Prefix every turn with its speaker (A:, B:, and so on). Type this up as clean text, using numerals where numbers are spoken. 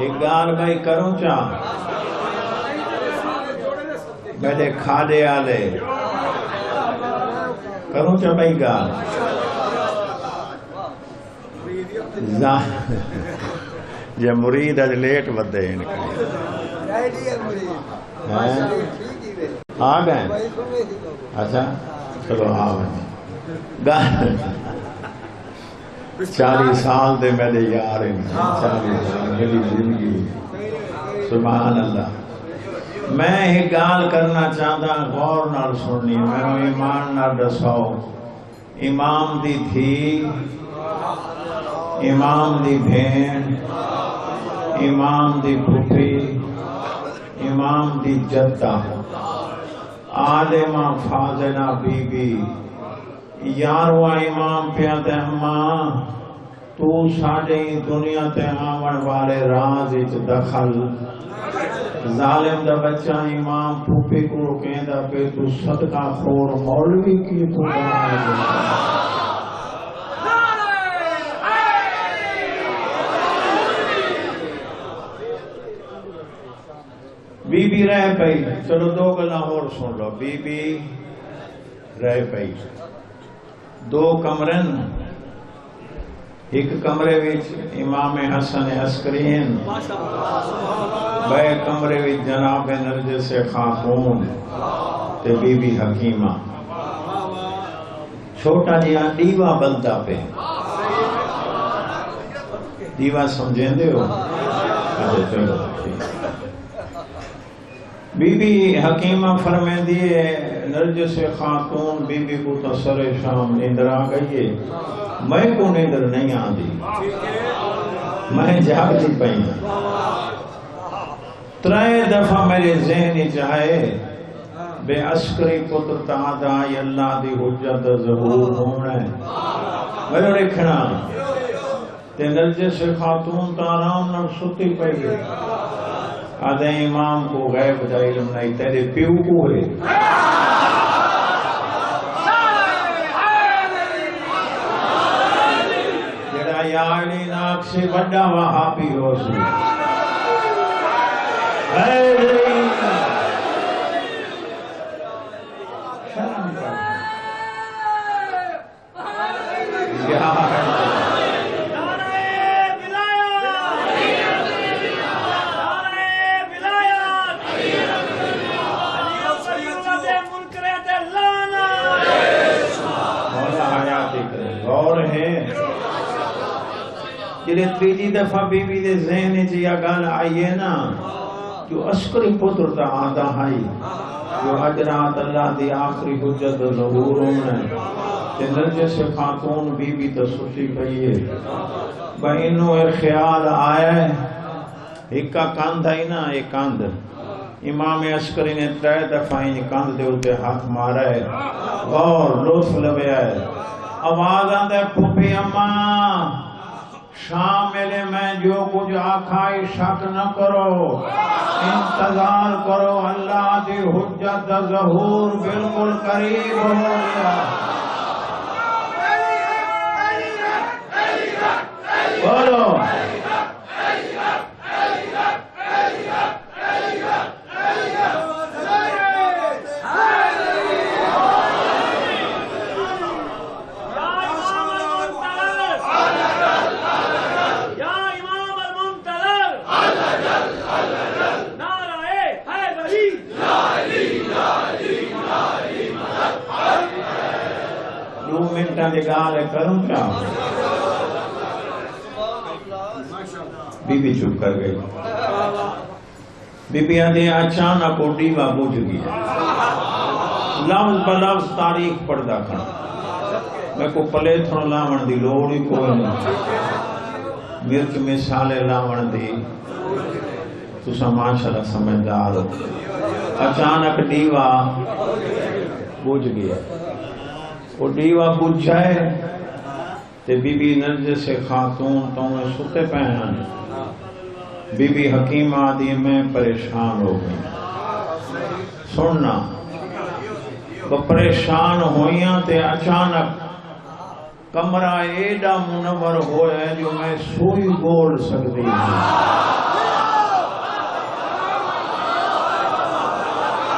A: ایک گال بھائی کروں چا میرے کھاڑے آلے کروں چا بھائی گال یہ مرید اج لیٹ بدے ان آ گئے اچھا چلو آ گئے 40 سال دے میرے یار 40 سال میری زندگی سبحان اللہ میں ایک گال کرنا چاہتا غور نال سننی میں ایمان نال دسو امام دی تھی امام دی بہن امام دی پھوپھی امام دی جدہ عالمہ فاضلہ بی بی یارواں امام پیا تے اماں تو ساڈے دنیا تے آون والے راز وچ دخل ظالم دا بچہ امام پھوپھی کو کہندا پے تو صدقہ خور مولوی کی تو بی بی رہ پئی چلو 2 گلاں اور سن لو بی بی رہ پئی 2 کمرن ایک کمرے وچ امام حسن عسکرین بے کمرے وچ جناب نرجس خاتون تے بی بی حکیمہ چھوٹا جہا دیوا بلدا پہ دیوا سمجھیں دے ہو چلو بی بی حکیمہ فرمائے دیئے نرجس خاتون بی بی کو تسر شام نیندر آ گئی میں کو نیندر نہیں آدھی میں جاگ دی پئی 3 دفعہ میرے ذہن چاہے بے عسکری پتر تعدائی اللہ دی حجت ظہور ہونا ہے میرے رکھنا تے نرجس خاتون تارام نہ ستی پئی آدھے امام کو غیب دا علم نہیں تیرے پیو کو ہے جڑا یاری ناک سے بڑا وہابی ہو سی شرم کر جلے 3 دفعہ بی بی دے ذہن چ یا گل آئی ہے نا جو عسکری پتر تا آدھا ہائی جو حجرات اللہ دی آخری حجت ظہور ہونا ہے تے نرجس خاتون بی بی تا سٹی پئی ہے بھائی انہوں ایک خیال آیا ہے ایک کا کاندھ آئی نا ایک کاندھ امام عسکری نے 3 دفعہ ان کاندھ دے ہوتے ہاتھ مارا ہے غور لطف لبیا ہے آواز آندہ ہے پھوپھی اماں شامل میں جو کچھ آکھائی شک نہ کرو انتظار کرو اللہ دی حجت ظہور بالکل قریب ہو گیا بولو منٹاں دی گال کروں کیا بی بی چپ کر گئی بی بی آدھے اچانک کو ڈیوا بجھ گیا لفظ بلفظ تاریخ پڑھدا کھڑا میں کو پلے تھوڑا لاون دی لوڑ ہی کوئی نہیں مرچ مثالے لاون دی تسا ماشاءاللہ سمجھدار ہو اچانک ڈیوا بجھ گیا وہ ڈیوا بجھائے تے بی بی نرجس خاتون تو میں ستے پہن بی بی حکیمہ دی میں پریشان ہو گئی سننا وہ پریشان ہوئیاں تے اچانک کمرہ ایڈا منور ہوئے جو میں سوئی بول سکتی ہوں